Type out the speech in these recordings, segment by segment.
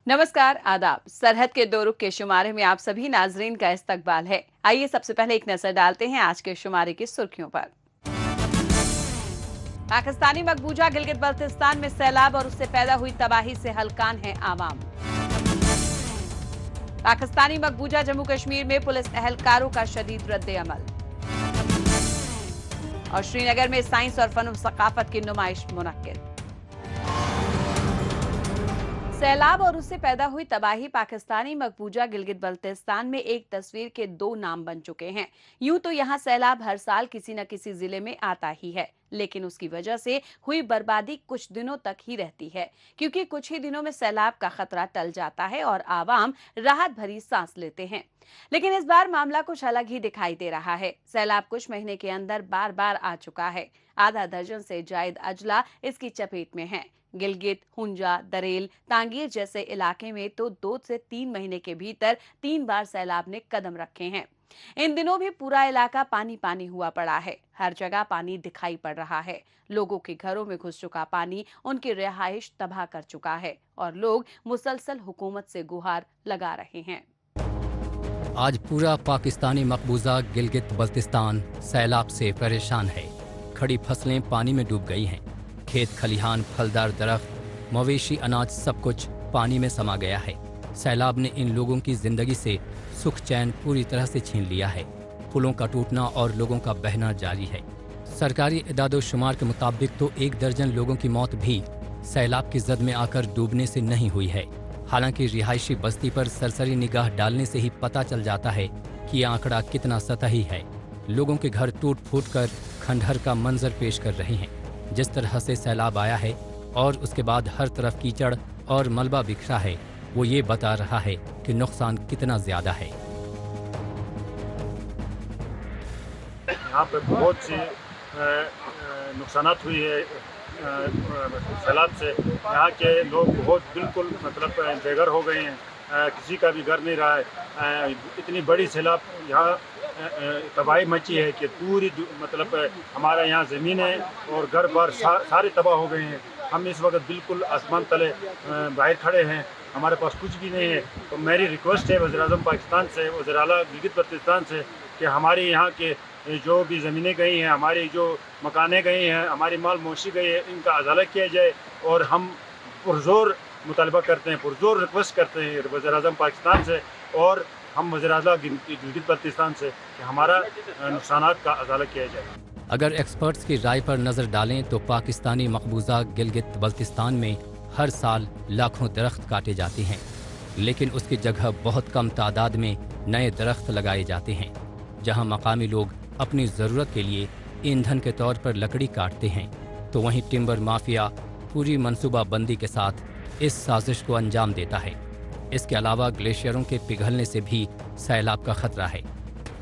नमस्कार, आदाब। सरहद के दो रुख के शुमारे में आप सभी नाजरीन का इस्तकबाल है। आइए सबसे पहले एक नजर डालते हैं आज के शुमारे की सुर्खियों पर। पाकिस्तानी मकबूजा गिलगित बल्तिस्तान में सैलाब और उससे पैदा हुई तबाही से हलकान है आवाम। पाकिस्तानी मकबूजा जम्मू कश्मीर में पुलिस एहलकारों का शदीद रद्द अमल। और श्रीनगर में साइंस और फन सकाफत की नुमाइश मुनक्किद। सैलाब और उससे पैदा हुई तबाही पाकिस्तानी मकबूजा गिलगित बल्तिस्तान में एक तस्वीर के दो नाम बन चुके हैं। यूं तो यहां सैलाब हर साल किसी न किसी जिले में आता ही है, लेकिन उसकी वजह से हुई बर्बादी कुछ दिनों तक ही रहती है, क्योंकि कुछ ही दिनों में सैलाब का खतरा टल जाता है और आवाम राहत भरी सांस लेते हैं। लेकिन इस बार मामला कुछ अलग ही दिखाई दे रहा है। सैलाब कुछ महीने के अंदर बार बार आ चुका है। आधा दर्जन से जायद अजला इसकी चपेट में हैं। गिलगित, हुंजा, दरेल, तांगीर जैसे इलाके में तो 2 से 3 महीने के भीतर 3 बार सैलाब ने कदम रखे हैं। इन दिनों भी पूरा इलाका पानी पानी हुआ पड़ा है। हर जगह पानी दिखाई पड़ रहा है। लोगों के घरों में घुस चुका पानी उनकी रिहाइश तबाह कर चुका है और लोग मुसलसल हुकूमत से गुहार लगा रहे हैं। आज पूरा पाकिस्तानी मकबूजा गिलगित बल्तिस्तान सैलाब से परेशान है। खड़ी फसलें पानी में डूब गई हैं। खेत खलिहान, फलदार दरख्त, मवेशी, अनाज सब कुछ पानी में समा गया है। सैलाब ने इन लोगों की जिंदगी से सुख चैन पूरी तरह से छीन लिया है। पुलों का टूटना और लोगों का बहना जारी है। सरकारी इदाद-ओ-शुमार के मुताबिक तो 1 दर्जन लोगों की मौत भी सैलाब की जद में आकर डूबने से नहीं हुई है। हालांकि रिहायशी बस्ती पर सरसरी निगाह डालने से ही पता चल जाता है कि यह आंकड़ा कितना सतही है। लोगों के घर टूट फूट कर खंडहर का मंजर पेश कर रहे हैं। जिस तरह से सैलाब आया है और उसके बाद हर तरफ कीचड़ और मलबा बिखरा है, वो ये बता रहा है कि नुकसान कितना ज्यादा है। यहाँ पे बहुत सी नुकसानात हुई है सैलाब से। यहाँ के लोग बहुत बिल्कुल बेघर हो गए हैं। किसी का भी घर नहीं रहा है। इतनी बड़ी सैलाब यहाँ तबाही मची है कि पूरी हमारा यहाँ ज़मीनें और घर बार सारे तबाह हो गए हैं। हम इस वक्त बिल्कुल आसमान तले बाहर खड़े हैं। हमारे पास कुछ भी नहीं है। तो मेरी रिक्वेस्ट है वज़ीर-ए-आज़म पाकिस्तान से, वज़ीर आला गिलगित बल्तिस्तान से, कि हमारी यहाँ के जो भी ज़मीनें गई हैं, हमारी जो मकानें गई हैं, हमारी माल मोशी गई है, इनका अजाला किया जाए। और हम पुरजोर मुतालबा करते हैं, पुरजोर रिक्वेस्ट करते हैं वज़ीर-ए-आज़म पाकिस्तान से और हम वज़ीर-ए-आला गिलगित बल्तिस्तान से कि हमारा नुकसानात का अजाला किया जाए। अगर एक्सपर्ट्स की राय पर नज़र डालें तो पाकिस्तानी मकबूजा गिलगित बल्तिस्तान में हर साल लाखों दरख्त काटे जाते हैं, लेकिन उसकी जगह बहुत कम तादाद में नए दरख्त लगाए जाते हैं। जहां मकामी लोग अपनी ज़रूरत के लिए ईंधन के तौर पर लकड़ी काटते हैं, तो वहीं टिम्बर माफिया पूरी मनसूबा बंदी के साथ इस साजिश को अंजाम देता है। इसके अलावा ग्लेशियरों के पिघलने से भी सैलाब का खतरा है।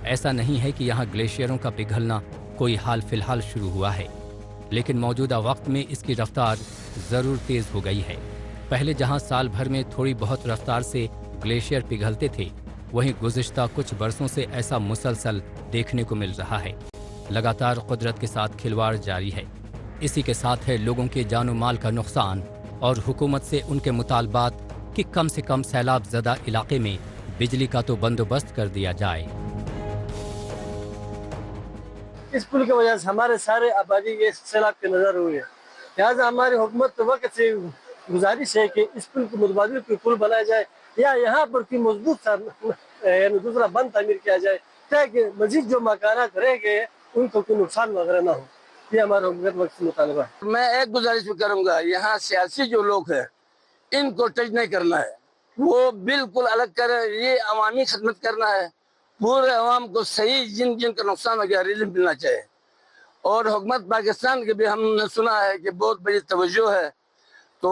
ऐसा नहीं है कि यहाँ ग्लेशियरों का पिघलना कोई हाल फिलहाल शुरू हुआ है, लेकिन मौजूदा वक्त में इसकी रफ्तार ज़रूर तेज़ हो गई है। पहले जहाँ साल भर में थोड़ी बहुत रफ्तार से ग्लेशियर पिघलते थे, वहीं गुज़िश्ता कुछ बरसों से ऐसा मुसलसल देखने को मिल रहा है। लगातार कुदरत के साथ खिलवाड़ जारी है। इसी के साथ है लोगों के जानो माल का नुकसान और हुकूमत से उनके मुतालबात कि कम से कम सैलाब ज़दा इलाके में बिजली का तो बंदोबस्त कर दिया जाए। इस पुल की वजह से हमारे सारे आबादी ये सैलाब के नजर हुए हैं। लिहाजा हमारी हुकूमत के वक्त से गुजारिश है कि इस पुल को मुतबादिल कोई पुल बनाया जाए या यहाँ पर कोई मजबूत सा दूसरा बंद तामीर किया जाए, ताकि मजीद जो मकानात रह गए उनको कोई नुकसान वगैरह ना हो। ये हमारा हुकूमत वक्त से मुतालबा है। मैं एक गुजारिश भी करूँगा, यहाँ सियासी जो लोग हैं इनको टच नहीं करना है। वो बिल्कुल अलग करें। ये अवामी खदमत करना है। पूरे अवाम को सही जिन जिन का नुकसान हो गया रिलीफ मिलना चाहिए। और हुकूमत पाकिस्तान के भी हमने सुना है कि बहुत बड़ी तवज्जो है। तो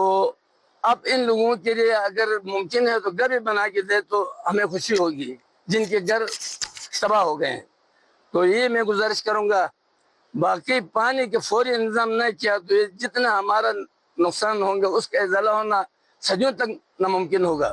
अब इन लोगों के लिए अगर मुमकिन है तो घर भी बना के दे तो हमें खुशी होगी, जिनके घर तबाह हो गए हैं। तो ये मैं गुजारिश करूँगा। बाकी पानी के फौरी इंतजाम नहीं किया तो ये जितना हमारा नुकसान होंगे उसका इजाला होना सदियों तक नामुमकिन होगा।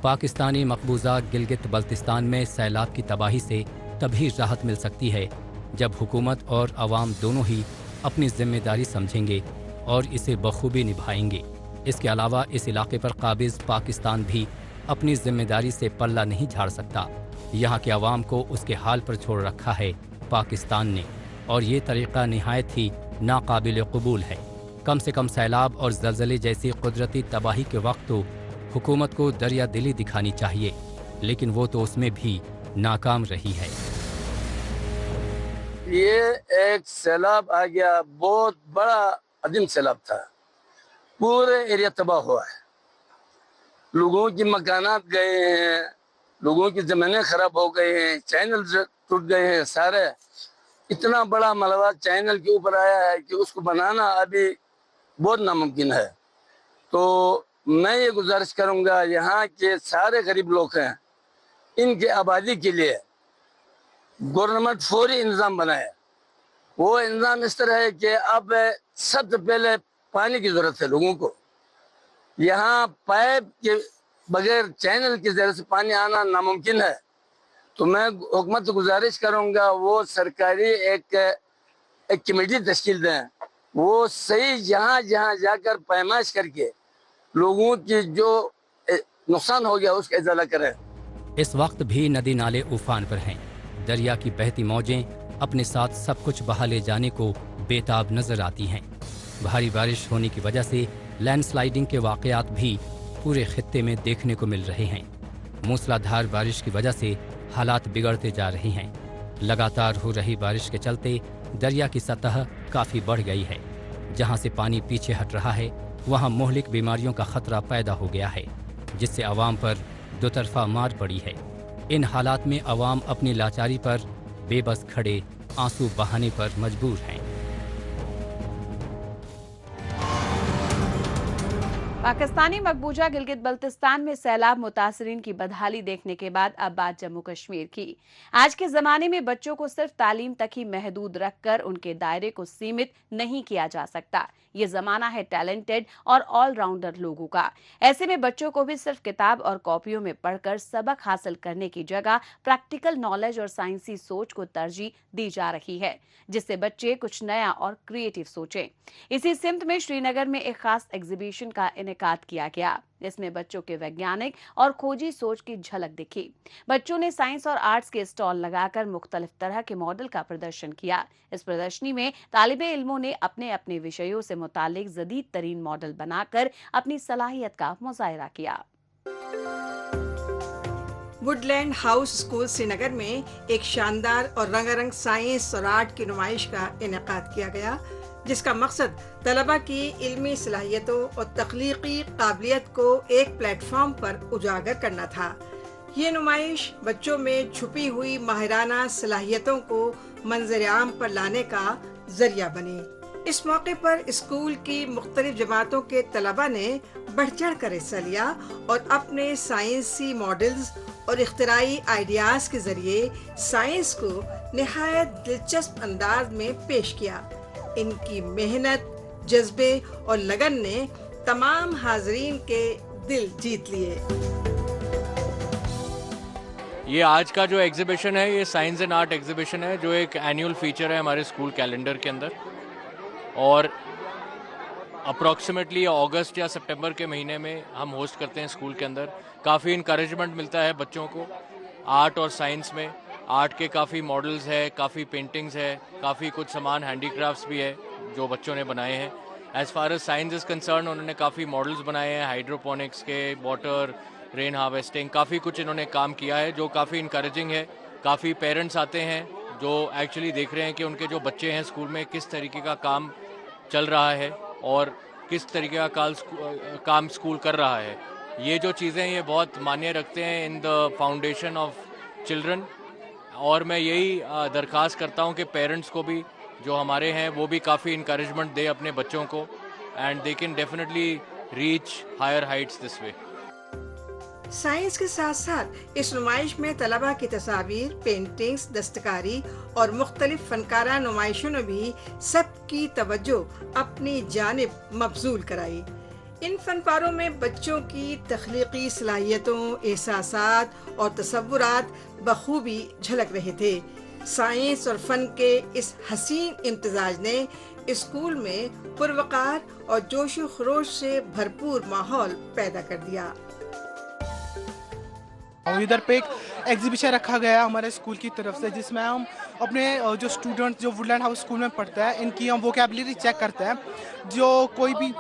पाकिस्तानी मकबूजा गिलगित बल्तिस्तान में सैलाब की तबाही से तभी राहत मिल सकती है जब हुकूमत और अवाम दोनों ही अपनी जिम्मेदारी समझेंगे और इसे बखूबी निभाएंगे। اس کے علاوہ اس علاقے پر قابض پاکستان بھی اپنی ذمہ داری سے پلہ نہیں جھاڑ سکتا۔ یہاں کے عوام کو اس کے حال پر چھوڑ رکھا ہے پاکستان نے، اور یہ طریقہ نہایت ہی ناقابل قبول ہے۔ کم سے کم سیلاب اور زلزلے جیسی قدرتی تباہی کے وقت تو حکومت کو دریا دلی دکھانی چاہیے، لیکن وہ تو اس میں بھی ناکام رہی ہے۔ یہ ایک سیلاب آ گیا، بہت بڑا عظیم سیلاب تھا، پورے ایریا تباہ ہوا ہے، لوگوں کی مکانات گئے ہیں، لوگوں کی زمینیں خراب ہو گئے ہیں، چینل ٹوٹ گئے ہیں سارے۔ اتنا بڑا ملبہ چینل کے اوپر آیا ہے کہ اس کو بنانا ابھی بہت ناممکن ہے۔ تو میں یہ گزارش کروں گا، یہاں کے سارے غریب لوگ ہیں، ان کے آبادی کے لیے گورنمنٹ فوری انتظام بنائے۔ وہ انتظام اس طرح ہے کہ اب سب سے پہلے پانی کی ضرورت ہے لوگوں کو۔ یہاں پائپ کے بغیر چینل کے ذریعے سے پانی آنا ناممکن ہے۔ تو میں حکومت سے گزارش کروں گا، وہ سرکاری ایک کمیٹی تشکیل دیں، وہ صحیح جہاں جہاں جا کر پیمائش کر کے لوگوں کی جو نقصان ہو گیا اس کا ازالہ کریں۔ اس وقت بھی ندی نالے افان پر ہیں۔ دریا کی بہتی موجیں اپنے ساتھ سب کچھ بہا لے جانے کو بےتاب نظر آتی ہیں۔ بھاری بارش ہونے کی وجہ سے لینڈ سلائیڈنگ کے واقعات بھی پورے خطے میں دیکھنے کو مل رہے ہیں۔ موسلا دھار بارش کی وجہ سے حالات بگڑتے جا رہے ہیں۔ لگاتار ہو رہی بارش کے چلتے دریا کی سطح کافی بڑھ گئی ہے۔ جہاں سے پانی پیچھے ہٹ رہا ہے وہاں مہلک بیماریوں کا خطرہ پیدا ہو گیا ہے، جس سے عوام پر دوطرفہ مار پڑی ہے۔ ان حالات میں عوام اپنی لاچاری پر بے بس کھڑے آنسو بہانے پر مجبور ہیں۔ پاکستانی مقبوضہ گلگت بلتستان میں سیلاب متاثرین کی بدحالی دیکھنے کے بعد اب بات جموں کشمیر کی۔ آج کے زمانے میں بچوں کو صرف تعلیم تک ہی محدود رکھ کر ان کے دائرے کو سیمت نہیں کیا جا سکتا۔ یہ زمانہ ہے ٹیلنٹڈ اور آل راؤنڈر لوگوں کا۔ ایسے میں بچوں کو بھی صرف کتاب اور کاپیوں میں پڑھ کر سبق حاصل کرنے کی جگہ پریکٹیکل نالج اور سائنسی سوچ کو ترجیح دی جا رہی ہے، جس سے بچے کچھ نیا اور کریٹو سوچیں۔ اسی سمت میں شری نگر میں ایک خاص ایگزیبیشن کا انعقاد کیا گیا۔ اس میں بچوں کے ویگیانک اور کھوجی سوچ کی جھلک دکھی۔ بچوں نے سائنس اور آرٹس کے اسٹال لگا کر مختلف طرح کے ماڈل کا پردرشن کیا۔ اس پردرشنی میں طالب علموں نے اپنے اپنے وشیوں سے متعلق جدید ترین ماڈل بنا کر اپنی صلاحیت کا مظاہرہ کیا۔ وڈ لینڈ ہاؤس اسکول سری نگر میں ایک شاندار اور رنگا رنگ سائنس اور آرٹ کی نمائش کا انعقاد کیا گیا، جس کا مقصد طلبہ کی علمی صلاحیتوں اور تخلیقی قابلیت کو ایک پلیٹ فارم پر اجاگر کرنا تھا۔ یہ نمائش بچوں میں چھپی ہوئی ماہرانہ صلاحیتوں کو منظر عام پر لانے کا ذریعہ بنی۔ اس موقع پر اسکول کی مختلف جماعتوں کے طلبہ نے بڑھ چڑھ کر حصہ لیا اور اپنے سائنسی ماڈلز اور اختراعی آئیڈیاز کے ذریعے سائنس کو نہایت دلچسپ انداز میں پیش کیا۔ ان کی محنت، جذبے اور لگن نے تمام حاضرین کے دل جیت لیے۔ یہ آج کا جو ایگزیبیشن ہے یہ سائنس اینڈ آرٹ ایگزیبیشن ہے، جو ایک اینیول فیچر ہے ہمارے اسکول کیلنڈر کے اندر، اور اپروکسیمیٹلی اگست یا سپٹمبر کے مہینے میں ہم ہوسٹ کرتے ہیں اسکول کے اندر۔ کافی انکریجمنٹ ملتا ہے بچوں کو آرٹ اور سائنس میں۔ آرٹ کے کافی ماڈلز ہے، کافی پینٹنگز ہے، کافی کچھ سامان ہینڈی کرافٹس بھی ہے جو بچوں نے بنائے ہیں۔ As far as science is concern انہوں نے کافی ماڈلز بنائے ہیں، ہائیڈروپونکس کے، واٹر رین ہارویسٹنگ، کافی کچھ انہوں نے کام کیا ہے جو کافی انکریجنگ ہے۔ کافی پیرنٹس آتے ہیں جو ایکچولی دیکھ رہے ہیں کہ ان کے جو بچے ہیں اسکول میں کس طریقے کا کام چل رہا ہے اور کس طریقے کا کام اسکول کر رہا ہے۔ یہ جو چیزیں یہ بہت معنی رکھتے ہیں ان دا فاؤنڈیشن آف چلڈرن، اور میں یہی درخواست کرتا ہوں کہ پیرنٹس کو بھی جو ہمارے ہیں وہ بھی کافی انکریجمنٹ دے اپنے بچوں کو، and they can definitely reach higher heights this way. Science کے ساتھ ساتھ اس نمائش میں طلبہ کی تصاویر، پینٹنگز، دستکاری اور مختلف فنکارہ نمائشوں نے بھی سب کی توجہ اپنی جانب مبذول کرائی۔ ان فن پاروں میں بچوں کی تخلیقی صلاحیتوں، احساسات اور تصورات بخوبی جھلک رہے تھے۔ سائنس اور فن کے اس حسین امتزاج نے اسکول میں پروقار اور جوش و خروش سے بھرپور ماحول پیدا کر دیا۔ ادھر پہ ایک ایگزیبیشن رکھا گیا ہمارے اسکول کی طرف سے، جس میں ہم اپنے جو اسٹوڈنٹ جو ووڈ لینڈ ہاؤس اسکول میں پڑھتا ہے ان کی ہم ووکیبلری چیک کرتے ہیں۔ جو کوئی بھی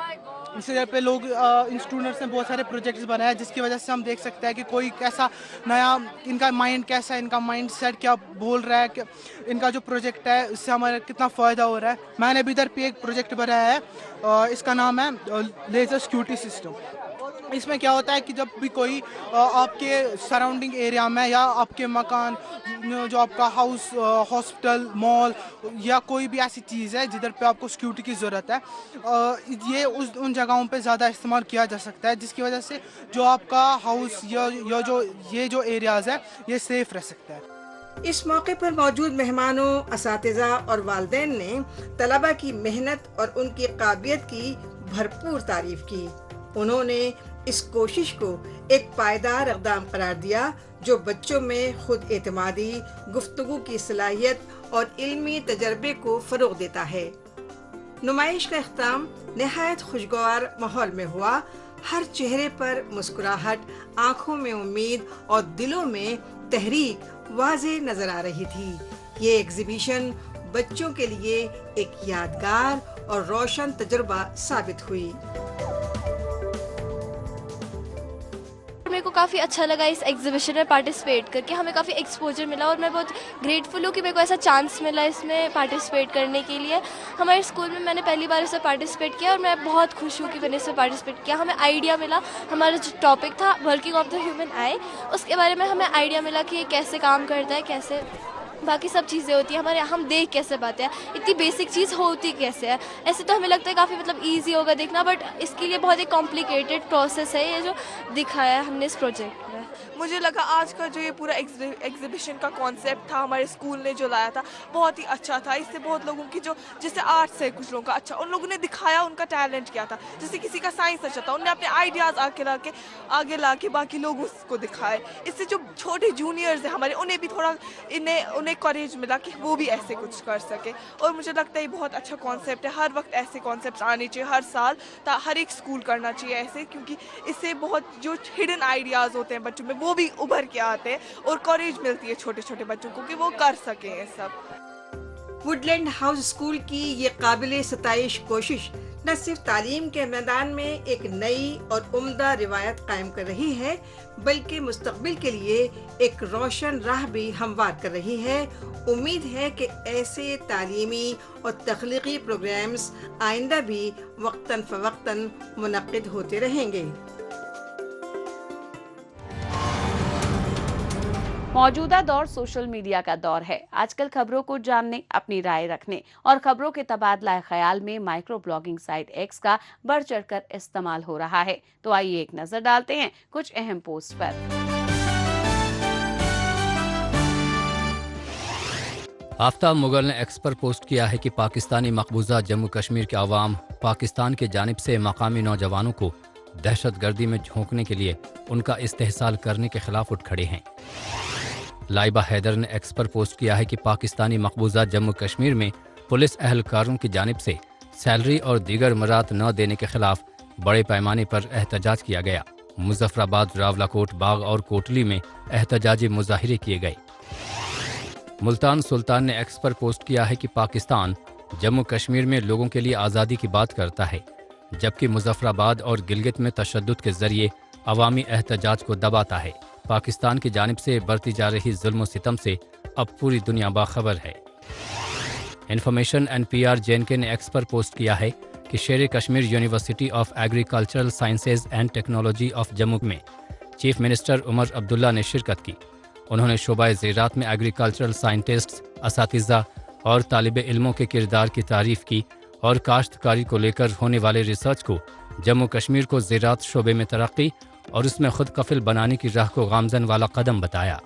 اس جگہ پہ لوگ ان اسٹوڈنٹس نے بہت سارے پروجیکٹس بنائے، جس کی وجہ سے ہم دیکھ سکتے ہیں کہ کوئی کیسا نیا ان کا مائنڈ کیسا ہے، ان کا مائنڈ سیٹ کیا بول رہا ہے، کہ ان کا جو پروجیکٹ ہے اس سے ہمارا کتنا فائدہ ہو رہا ہے۔ میں نے ابھی ادھر پہ ایک پروجیکٹ بنایا ہے، اس کا نام ہے لیزر سیکورٹی سسٹم۔ اس میں کیا ہوتا ہے کہ جب بھی کوئی آپ کے سراؤنڈنگ ایریا میں یا آپ کے مکان، جو آپ کا ہاؤس، ہاسپٹل، مال یا کوئی بھی ایسی چیز ہے جدھر پہ آپ کو سیکورٹی کی ضرورت ہے، یہ ان جگہوں پہ زیادہ استعمال کیا جا سکتا ہے، جس کی وجہ سے جو آپ کا ہاؤس یا جو ایریاز ہے یہ سیف رہ سکتا ہے۔ اس موقع پر موجود مہمانوں، اساتذہ اور والدین نے طلبہ کی محنت اور ان کی قابلیت کی بھرپور تعریف کی۔ انہوں نے اس کوشش کو ایک پائیدار اقدام قرار دیا جو بچوں میں خود اعتمادی، گفتگو کی صلاحیت اور علمی تجربے کو فروغ دیتا ہے۔ نمائش کا اختتام نہایت خوشگوار ماحول میں ہوا۔ ہر چہرے پر مسکراہٹ، آنکھوں میں امید اور دلوں میں تحریک واضح نظر آ رہی تھی۔ یہ ایگزیبیشن بچوں کے لیے ایک یادگار اور روشن تجربہ ثابت ہوئی۔ میرے کو کافی اچھا لگا اس ایگزیبیشن میں پارٹیسپیٹ کر کے، ہمیں کافی ایکسپوجر ملا اور میں بہت گریٹفل ہوں کہ میرے کو ایسا چانس ملا اس میں پارٹیسپیٹ کرنے کے لیے۔ ہمارے اسکول میں نے پہلی بار اس میں پارٹیسپیٹ کیا اور میں بہت خوش ہوں کہ میں نے اس میں پارٹیسپیٹ کیا۔ ہمیں آئیڈیا ملا، ہمارا جو ٹاپک تھا working of the human eye, اس کے بارے میں ہمیں آئیڈیا ملا کہ یہ کیسے کام کرتا ہے، کیسے باقی سب چیزیں ہوتی ہیں، ہمارے ہم دیکھ کیسے پاتے ہیں، اتنی بیسک چیز ہوتی کیسے ہے۔ ایسے تو ہمیں لگتا ہے کافی ایزی ہوگا دیکھنا، بٹ اس کے لیے بہت ایک کمپلیکیٹڈ پروسیس ہے یہ جو دکھایا ہے ہم نے اس پروجیکٹ میں۔ مجھے لگا آج کا جو یہ پورا ایگزیبیشن کا کانسیپٹ تھا ہمارے اسکول نے جو لایا تھا بہت ہی اچھا تھا۔ اس سے بہت لوگوں کی جو جیسے آرٹ سے کچھ لوگوں کا اچھا، ان لوگوں نے دکھایا ان کا ٹیلنٹ کیا تھا۔ جیسے کسی کا سائنس اچھا تھا، انہوں نے اپنے آئیڈیاز آگے لا کے باقی لوگوں کو دکھائے۔ اس سے جو چھوٹے جونیئرز ہیں ہمارے، انہیں بھی تھوڑا انہیں کوریج ملا کہ وہ بھی ایسے کچھ کر سکے، اور مجھے لگتا ہے یہ بہت اچھا کانسیپٹ ہے۔ ہر وقت ایسے کانسیپٹس آنے چاہیے، ہر سال ہر ایک اسکول کرنا چاہیے ایسے، کیونکہ اس سے بہت جو ہڈن آئیڈیاز ہوتے ہیں بچوں میں وہ بھی ابھر کے آتے ہیں اور کوریج ملتی ہے چھوٹے چھوٹے بچوں کو کہ وہ کر سکیں یہ سب۔ ووڈ لینڈ ہاؤس اسکول کی یہ قابل ستائش کوشش نہ صرف تعلیم کے میدان میں ایک نئی اور عمدہ روایت قائم کر رہی ہے، بلکہ مستقبل کے لیے ایک روشن راہ بھی ہموار کر رہی ہے۔ امید ہے کہ ایسے تعلیمی اور تخلیقی پروگرامز آئندہ بھی وقتاً فوقتاً منعقد ہوتے رہیں گے۔ موجودہ دور سوشل میڈیا کا دور ہے۔ آج کل خبروں کو جاننے، اپنی رائے رکھنے اور خبروں کے تبادلہ خیال میں مائکرو بلاگنگ سائٹ ایکس کا بڑھ چڑھ کر استعمال ہو رہا ہے۔ تو آئیے ایک نظر ڈالتے ہیں کچھ اہم پوسٹ پر۔ آفتاب مغل نے ایکس پر پوسٹ کیا ہے کہ پاکستانی مقبوضہ جموں کشمیر کے عوام پاکستان کی جانب سے مقامی نوجوانوں کو دہشت گردی میں جھونکنے کے لیے ان کا استحصال کرنے کے خلاف اٹھ کھڑے ہیں۔ لائبہ حیدر نے ایکس پر پوسٹ کیا ہے کہ پاکستانی مقبوضہ جموں کشمیر میں پولیس اہلکاروں کی جانب سے سیلری اور دیگر مراعات نہ دینے کے خلاف بڑے پیمانے پر احتجاج کیا گیا۔ مظفر آباد، راولاکوٹ، باغ اور کوٹلی میں احتجاجی مظاہرے کیے گئے۔ ملتان سلطان نے ایکس پر پوسٹ کیا ہے کہ پاکستان جموں کشمیر میں لوگوں کے لیے آزادی کی بات کرتا ہے، جبکہ مظفر آباد اور گلگت میں تشدد کے ذریعے عوامی احتجاج کو دباتا ہے۔ پاکستان کی جانب سے برتی جا رہی ظلم و ستم سے اب پوری دنیا باخبر ہے۔ انفارمیشن NPR JNK نے ایکس پر پوسٹ کیا ہے کہ شیر Kashmir university of agricultural sciences and technology of Jammu میں چیف منسٹر عمر عبداللہ نے شرکت کی۔ انہوں نے شعبہ زراعت میں ایگریکلچرل سائنٹسٹس، اساتذہ اور طالب علموں کے کردار کی تعریف کی اور کاشتکاری کو لے کر ہونے والے ریسرچ کو جموں کشمیر کو زراعت شعبے میں ترقی اور اس میں خود کفیل بنانے کی راہ کو گامزن والا قدم بتایا۔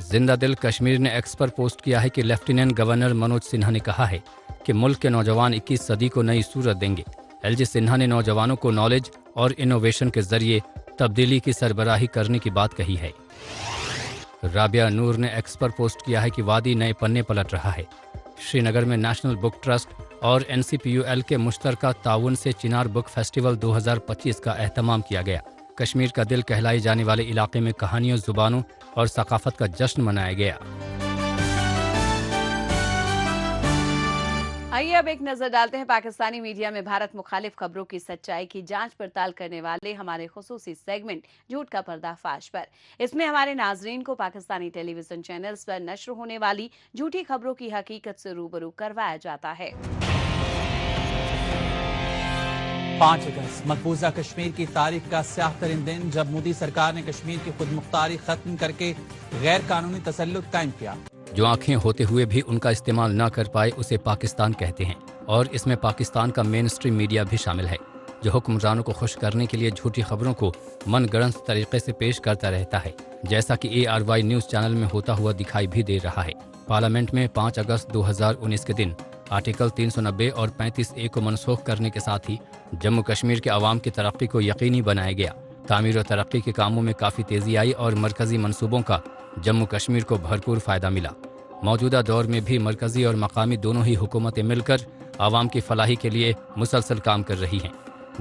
زندہ دل کشمیر نے ایکس پر پوسٹ کیا ہے کہ لیفٹیننٹ گورنر منوج سنہا نے کہا ہے کہ ملک کے نوجوان 21 صدی کو نئی صورت دیں گے۔ LG سنہا نے نوجوانوں کو نالج اور انوویشن کے ذریعے تبدیلی کی سربراہی کرنے کی بات کہی ہے۔ राबिया नूर ने एक्स पर पोस्ट किया है कि वादी नए पन्ने पलट रहा है। श्रीनगर में नेशनल बुक ट्रस्ट और NCPUL के मुश्तरका ताउन से चिनार बुक फेस्टिवल 2025 का एहतमाम किया गया। कश्मीर का दिल कहलाए जाने वाले इलाके में कहानियों, जुबानों और सकाफत का जश्न मनाया गया। आइए अब एक नजर डालते हैं पाकिस्तानी मीडिया में भारत मुखालिफ खबरों की सच्चाई की जांच पड़ताल करने वाले हमारे खुसूसी सेगमेंट झूठ का पर्दाफाश पर। इसमें हमारे नाजरीन को पाकिस्तानी टेलीविजन चैनल्स पर नश्र होने वाली झूठी खबरों की हकीकत से रूबरू करवाया जाता है। 5 अगस्त मकबूजा कश्मीर की तारीख का स्याह तरीन दिन, जब मोदी सरकार ने कश्मीर की खुद मुख्तारी खत्म करके गैर कानूनी तसल्लुत कायम किया। जो आंखें होते हुए भी उनका इस्तेमाल न कर पाए उसे पाकिस्तान कहते हैं, और इसमें पाकिस्तान का मेन स्ट्रीम मीडिया भी शामिल है, जो हुक्मरानों को खुश करने के लिए झूठी खबरों को मनगढ़ंत तरीके से पेश करता रहता है, जैसा कि ARY न्यूज़ चैनल में होता हुआ दिखाई भी दे रहा है। पार्लियामेंट में 5 अगस्त 2019 के दिन आर्टिकल 390 और 35A को मनसूख करने के साथ ही जम्मू कश्मीर के अवाम की तरक्की को यकीनी बनाया गया। तामीर और तरक्की के कामों में काफ़ी तेज़ी आई और मरकज़ी मनसूबों का जम्मू कश्मीर को भरपूर फ़ायदा मिला। मौजूदा दौर में भी मरकज़ी और मकामी दोनों ही हुकूमतें मिलकर आवाम की फलाही के लिए मुसलसल काम कर रही हैं।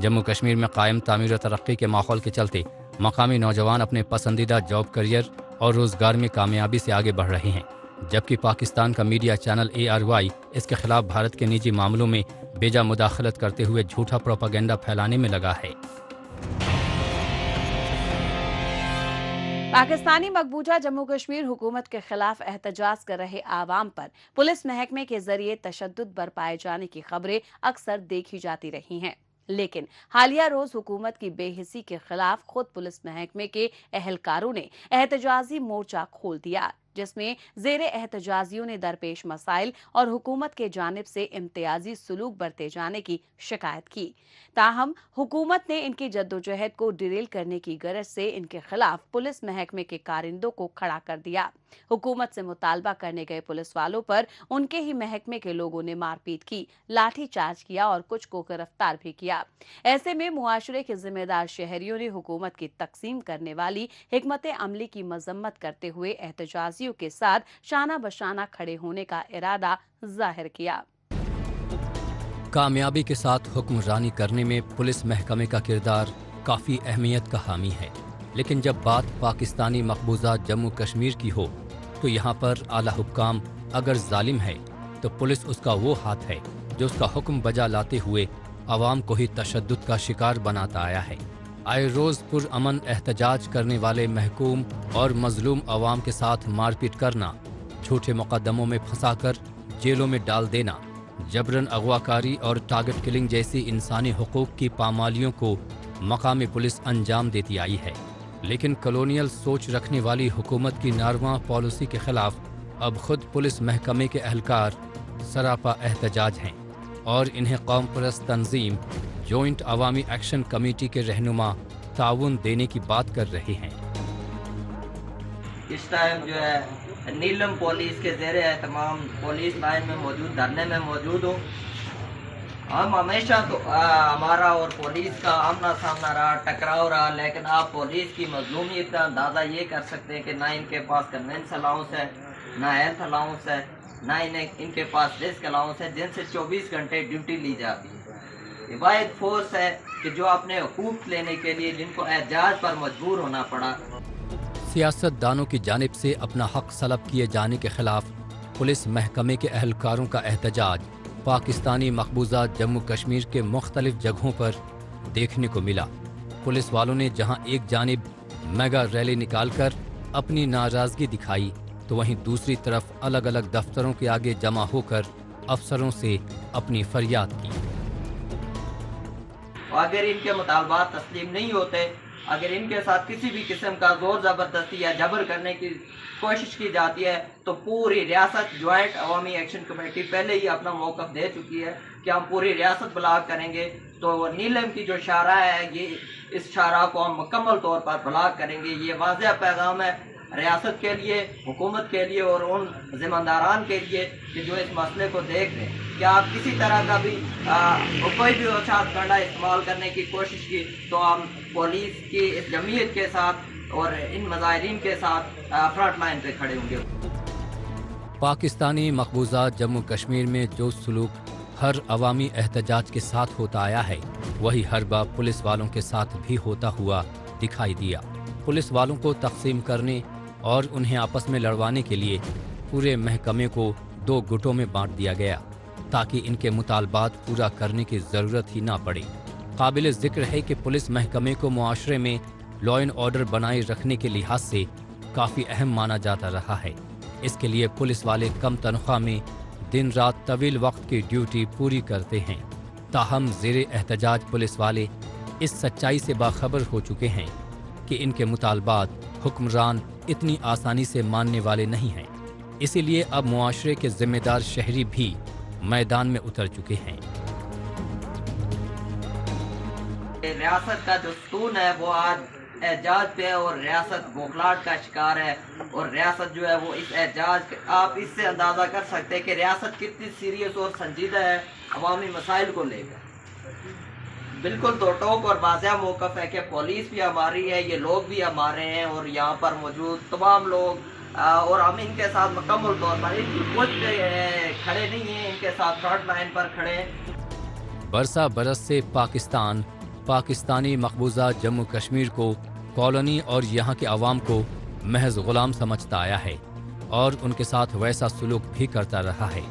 जम्मू कश्मीर में कायम तामीर और तरक्की के माहौल के चलते मकामी नौजवान अपने पसंदीदा जॉब करियर और रोज़गार में कामयाबी से आगे बढ़ रहे हैं, जबकि पाकिस्तान का मीडिया चैनल ARY इसके खिलाफ भारत के निजी मामलों में बेजा मुदाखलत करते हुए झूठा प्रोपेगेंडा फैलाने में लगा है। पाकिस्तानी मकबूजा जम्मू कश्मीर हुकूमत के खिलाफ एहतजाज कर रहे आवाम पर पुलिस महकमे के जरिए तशद्दुद बरपाए जाने की खबरें अक्सर देखी जाती रही हैं, लेकिन हालिया रोज हुकूमत की बेहिसी के खिलाफ खुद पुलिस महकमे के एहलकारों ने एहतजाजी मोर्चा खोल दिया, जिसमें जेर एहतजाजियों ने दरपेश मसाइल और हुकूमत के जानिब से इम्तियाजी सलूक बरते जाने की शिकायत की। ताहम हुकूमत ने इनकी जद्दोजहद को डिरेल करने की गरज से इनके खिलाफ पुलिस महकमे के कारिंदों को खड़ा कर दिया। हुकूमत से मुतालबा करने गए पुलिस वालों पर उनके ही महकमे के लोगों ने मारपीट की, लाठी चार्ज किया और कुछ को गिरफ्तार भी किया। ऐसे में मुआशरे के जिम्मेदार शहरियों ने हुकूमत की तकसीम करने वाली हिकमत अमली की मजम्मत करते हुए एहतजाजियों के साथ शाना बशाना खड़े होने का इरादा जाहिर किया। कामयाबी के साथ हुक्मरानी करने में पुलिस महकमे का किरदार काफ़ी अहमियत का हामी है, लेकिन जब बात पाकिस्तानी मकबूजा जम्मू कश्मीर की हो तो यहाँ पर आला हुक्काम अगर जालिम है तो पुलिस उसका वो हाथ है जो उसका हुक्म बजा लाते हुए आवाम को ही तशद्दुद का शिकार बनाता आया है। आए रोज़ पुरअमन एहतजाज करने वाले महकूम और मजलूम आवाम के साथ मारपीट करना, झूठे मुकदमों में फंसाकर जेलों में डाल देना, जबरन अगवाकारी और टारगेट किलिंग जैसी इंसानी हुकूक की पामालियों को मकामी पुलिस अंजाम देती आई है। लेकिन कॉलोनियल सोच रखने वाली हुकूमत की नारवा पॉलिसी के खिलाफ अब खुद पुलिस महकमे के एहलकार सरापा एहतजाज हैं और इन्हें कौम परस्त तंजीम जॉइंट अवामी एक्शन कमेटी के रहनुमा ताउन देने की बात कर रहे हैं। इस टाइम जो है नीलम पुलिस के ज़ेरे एहतमाम पुलिस लाइन में मौजूद धरने में मौजूद हूँ। हम हमेशा तो हमारा और पुलिस का आमना सामना रहा, टकराव रहा, लेकिन आप पुलिस की मजलूमियत का अंदाज़ा ये कर सकते हैं कि ना इनके पास कन्वेंस अलाउंस है, ना हेल्थ अलाउंस है, ना इनके पास रिस्क अलाउंस है, जिनसे 24 घंटे ड्यूटी ली जाती है। ये वाहिद फोर्स है कि जो अपने हुकूक लेने के लिए जिनको एहतजाज पर मजबूर होना पड़ा। सियासतदानों की जानिब से अपना हक सलब किए जाने के खिलाफ पुलिस महकमे के एहलकारों का एहतजाज पाकिस्तानी मकबूजा जम्मू कश्मीर के मुख्तलिफ जगहों पर देखने को मिला। पुलिस वालों ने जहां एक जानिब मेगा रैली निकालकर अपनी नाराजगी दिखाई तो वहीं दूसरी तरफ अलग अलग दफ्तरों के आगे जमा होकर अफसरों से अपनी फरियाद की। अगर इनके मुतालबात तस्लीम नहीं होते, अगर इनके साथ किसी भी किस्म का जोर ज़बरदस्ती या जबर करने की कोशिश की जाती है तो पूरी रियासत जॉइंट अवामी एक्शन कमेटी पहले ही अपना मौक़िफ़ दे चुकी है कि हम पूरी रियासत ब्लॉक करेंगे। तो नीलम की जो शारा है, ये इस शारा को हम मुकम्मल तौर पर ब्लॉक करेंगे। ये वाज़ेह पैगाम है रियासत के लिए, हुकूमत के लिए और उन ज़िम्मेदारान के लिए कि जो इस मसले को देख रहे हैं कि आप किसी तरह का भी कोई भी औसात कंडा इस्तेमाल करने की कोशिश की तो हम पुलिस की इस जमीयत के साथ और इन मुजाहिरीन के साथ फ्रंट लाइन पे खड़े होंगे। पाकिस्तानी मकबूजा जम्मू कश्मीर में जो सलूक हर अवामी एहतजाज के साथ होता आया है, वही हर बार पुलिस वालों के साथ भी होता हुआ दिखाई दिया। पुलिस वालों को तकसीम करने और उन्हें आपस में लड़वाने के लिए पूरे महकमे को 2 गुटों में बांट दिया गया ताकि इनके मुतालबात पूरा करने की ज़रूरत ही ना पड़े। काबिल ज़िक्र है कि पुलिस महकमे को मुआशरे में लॉ एंड ऑर्डर बनाए रखने के लिहाज से काफ़ी अहम माना जाता रहा है। इसके लिए पुलिस वाले कम तनख्वाह में दिन रात तवील वक्त की ड्यूटी पूरी करते हैं। ताहम ज़ेरे एहतजाज पुलिस वाले इस सच्चाई से बाखबर हो चुके हैं कि इनके मुतालबात हुक्मरान इतनी आसानी से मानने वाले नहीं हैं। इसीलिए अब मुआशरे के जिम्मेदार शहरी भी मैदान में उतर चुके हैं। रियासत का जो सुकून है वो आज एहजाज पे है और रियासत बौखलाहट का शिकार है। और रियासत जो है वो इस एहजाज, आप इससे अंदाज़ा कर सकते हैं कि रियासत कितनी सीरियस और संजीदा है अवामी मसाइल को लेकर। बिल्कुल दो टोक और वाज़ेह मौक़िफ़ है कि पुलिस भी हमारी है, ये लोग भी हमारे हैं और यहाँ पर मौजूद तमाम लोग और हम इनके साथ मुकम्मल तौर पर कुछ खड़े नहीं हैं, इनके साथ फ्रंट लाइन पर खड़े हैं। बरसा बरस से पाकिस्तान पाकिस्तानी मकबूजा जम्मू कश्मीर को कॉलोनी और यहाँ के अवाम को महज गुलाम समझता आया है और उनके साथ वैसा सलूक भी करता रहा है।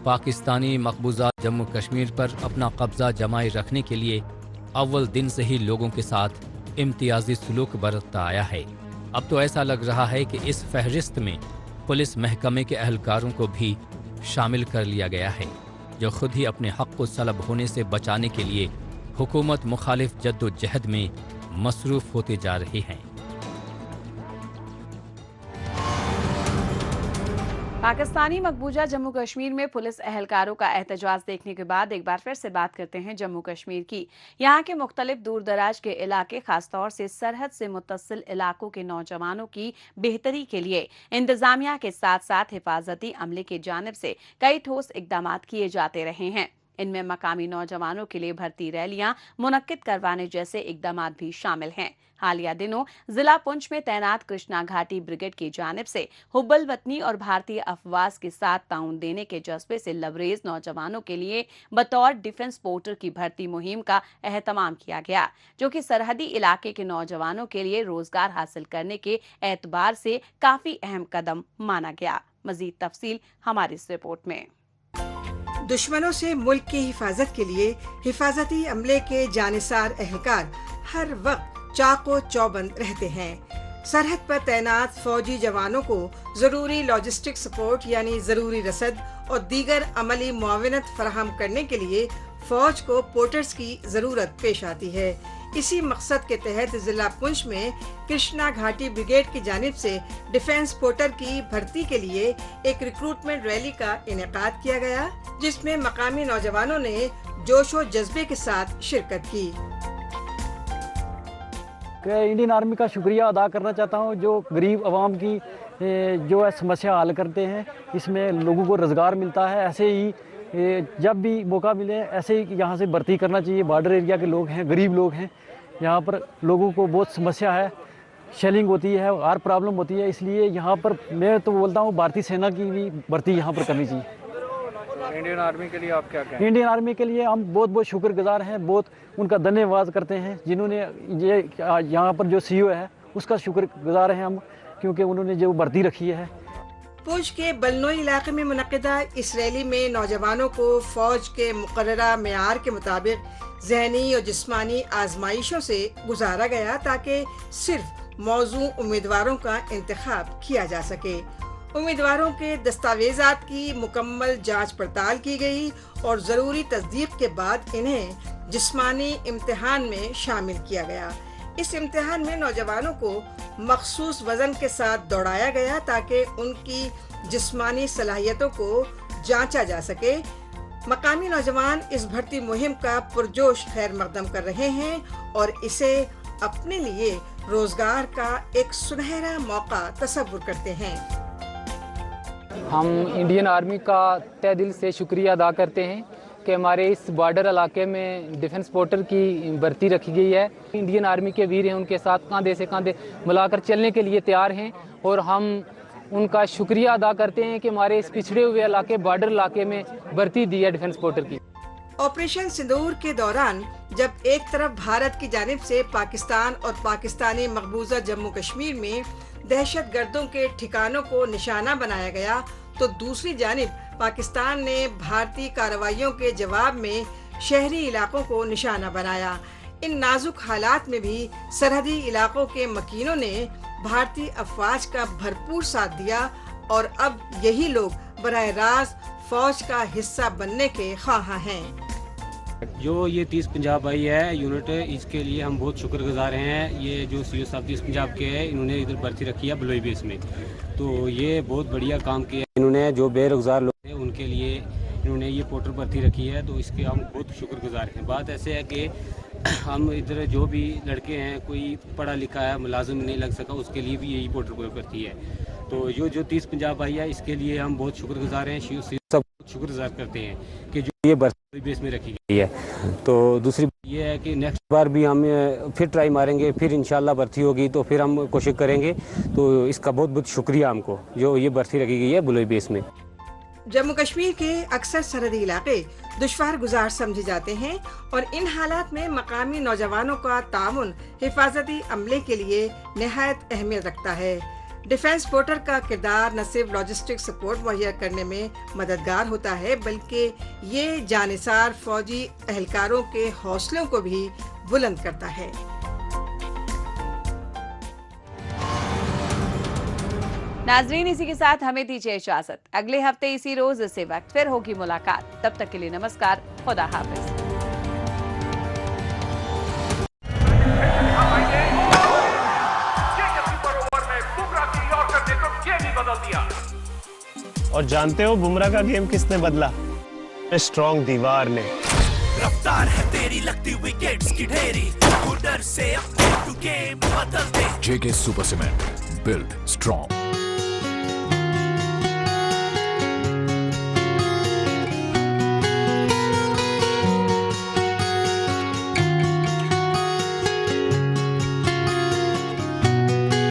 पाकिस्तानी मकबूजा जम्मू कश्मीर पर अपना कब्जा जमाए रखने के लिए अव्वल दिन से ही लोगों के साथ इम्तियाजी सलूक बरतता आया है। अब तो ऐसा लग रहा है कि इस फहरिस्त में पुलिस महकमे के अहलकारों को भी शामिल कर लिया गया है, जो खुद ही अपने हक़ को सलब होने से बचाने के लिए हुकूमत मुखालिफ जद्दोजहद में मसरूफ़ होते जा रहे हैं। पाकिस्तानी मकबूजा जम्मू कश्मीर में पुलिस अहलकारों का एहतजाज देखने के बाद एक बार फिर से बात करते हैं जम्मू कश्मीर की। यहाँ के मुख्तलिफ दूर दराज के इलाके, खासतौर से सरहद से मुत्तसिल इलाकों के नौजवानों की बेहतरी के लिए इंतजामिया के साथ साथ हिफाजती अमले की जानिब से कई ठोस इकदाम किए जाते रहे हैं। इनमें मकामी नौजवानों के लिए भर्ती रैलियां मुनक्किद करवाने जैसे इकदाम भी शामिल हैं। हालिया दिनों जिला पुंछ में तैनात कृष्णा घाटी ब्रिगेड की जानिब से हुब्बल वतनी और भारतीय अफवाज के साथ ताउन देने के जज्बे से लबरेज नौजवानों के लिए बतौर डिफेंस पोर्टर की भर्ती मुहिम का एहतमाम किया गया, जो कि सरहदी इलाके के नौजवानों के लिए रोजगार हासिल करने के एतबार से काफी अहम कदम माना गया। मजीद तफसील हमारी इस रिपोर्ट में। दुश्मनों से मुल्क की हिफाजत के लिए हिफाजती अमले के जानिसार एहलकार हर वक्त चाको चौबंद रहते हैं। सरहद पर तैनात फौजी जवानों को जरूरी लॉजिस्टिक सपोर्ट यानी जरूरी रसद और दीगर अमली मुआवनत फराहम करने के लिए फौज को पोर्टर्स की जरूरत पेश आती है। इसी मकसद के तहत जिला पुंछ में कृष्णा घाटी ब्रिगेड की जानिब से डिफेंस पोर्टर की भर्ती के लिए एक रिक्रूटमेंट रैली का इनेकाद किया गया, जिसमें मकामी नौजवानों ने जोश और जज्बे के साथ शिरकत की। इंडियन आर्मी का शुक्रिया अदा करना चाहता हूं, जो गरीब आवाम की जो है समस्या हल करते हैं। इसमें लोगों को रोज़गार मिलता है। ऐसे ही जब भी मौका मिले ऐसे ही यहाँ से भर्ती करना चाहिए। बॉर्डर एरिया के लोग हैं, गरीब लोग हैं, यहाँ पर लोगों को बहुत समस्या है, शेलिंग होती है, हर प्रॉब्लम होती है। इसलिए यहाँ पर मैं तो बोलता हूँ भारतीय सेना की भी भर्ती यहाँ पर करनी चाहिए। इंडियन आर्मी के लिए आप क्या कहें? इंडियन आर्मी के लिए हम बहुत बहुत शुक्रगुजार हैं, बहुत उनका धन्यवाद करते हैं, जिन्होंने ये यहाँ पर जो सीईओ है उसका शुक्रगुजार हैं हम, क्योंकि उन्होंने जो भर्ती रखी है। पुंछ के बलनोई इलाके में मुनक्किदा इस रैली में नौजवानों को फौज के मुकर्ररा मेयार के मुताबिक जहनी और जिस्मानी आजमाइशों से गुजारा गया, ताकि सिर्फ मौजू उम्मीदवारों का इंतखाब किया जा सके। उम्मीदवारों के दस्तावेजात की मुकम्मल जांच पड़ताल की गई और ज़रूरी तस्दीक के बाद इन्हें जिस्मानी इम्तिहान में शामिल किया गया। इस इम्तिहान में नौजवानों को मखसूस वजन के साथ दौड़ाया गया ताकि उनकी जिस्मानी सलाहियतों को जांचा जा सके। मकामी नौजवान इस भर्ती मुहिम का पुरजोश खैर मकदम कर रहे हैं और इसे अपने लिए रोजगार का एक सुनहरा मौका तस्वुर करते हैं। हम इंडियन आर्मी का तहे दिल से शुक्रिया अदा करते हैं کہ ہمارے اس بارڈر علاقے میں ڈیفنس پورٹر کی بھرتی رکھی گئی ہے. انڈین آرمی کے ویر ہیں ان کے ساتھ کاندھے سے کاندھے ملا کر چلنے کے لیے تیار ہیں اور ہم ان کا شکریہ ادا کرتے ہیں کہ ہمارے اس پچھڑے ہوئے علاقے بارڈر علاقے میں بھرتی دی ہے ڈیفنس پورٹر کی. آپریشن سندور کے دوران جب ایک طرف بھارت کی جانب سے پاکستان اور پاکستانی مقبوضہ جموں کشمیر میں دہشت گردوں کے ٹھکانوں کو نشانہ بنایا گیا تو دوسری جانب پاکستان نے بھارتی کارروائیوں کے جواب میں شہری علاقوں کو نشانہ بنایا. ان نازک حالات میں بھی سرحدی علاقوں کے مکینوں نے بھارتی افواج کا بھرپور ساتھ دیا اور اب یہی لوگ براہ راست فوج کا حصہ بننے کے خواہاں ہیں. جو یہ 30 پنجاب آئی ہے یونٹ، اس کے لیے ہم بہت شکر گزار ہیں. یہ جو سی او صاحب 30 پنجاب کے ہیں، انہوں نے ادھر بھرتی رکھی ہے بلوئی بیس میں، تو یہ بہت بڑھیا کام کیا ہے. انہوں نے جو بے روزگار لوگ ہیں ان کے لیے انہوں نے یہ پورٹل بھرتی رکھی ہے، تو اس کے ہم بہت شکر گزار ہیں. بات ایسے ہے کہ ہم ادھر جو بھی لڑکے ہیں، کوئی پڑھا لکھا ہے ملازم نہیں لگ سکا، اس کے لیے بھی یہی پورٹل بھرتی ہے. تو جو 30 پنجاب آئی ہے اس کے لیے ہم بہت شکر گزار ہیں. سب شکر گزار کرتے ہیں کہ جو یہ بھرتی بیس میں رکھی گئی ہے. تو دوسری بات یہ ہے کہ نیکسٹ بار بھی ہم پھر ٹرائی ماریں گے، پھر انشاءاللہ بھرتی ہوگی تو پھر ہم کوشش کریں گے. تو اس کا بہت بہت شکریہ ہم کو جو یہ بھرتی رکھی گئی ہے بلوئی بیس میں. جموں کشمیر کے اکثر سرحدی علاقے دشوار گزار سمجھے جاتے ہیں اور ان حالات میں مقامی نوجوانوں کا تعاون حفاظتی عملے کے لیے نہایت اہمیت رکھتا ہے. ڈیفنس پورٹر کا کردار نہ صرف لاجسٹک سپورٹ مہیا کرنے میں مددگار ہوتا ہے بلکہ یہ جانثار فوجی اہلکاروں کے حوصلوں کو بھی بلند کرتا ہے. ناظرین، اسی کے ساتھ ہمیں دیجیے اجازت. اگلے ہفتے اسی روز اسی وقت پھر ہوگی ملاقات. تب تک کے لیے نمسکار، خدا حافظ. اور جانتے ہو بمراہ کا گیم کس نے بدلا؟ اسٹرانگ دیوار نے. رفتار ہے تیری لگتی وکٹس کی ڈھیری، بولڈر سے اپ ٹو گیم بدل دے. جے کے سپر سیمنٹ، بلڈ اسٹرانگ.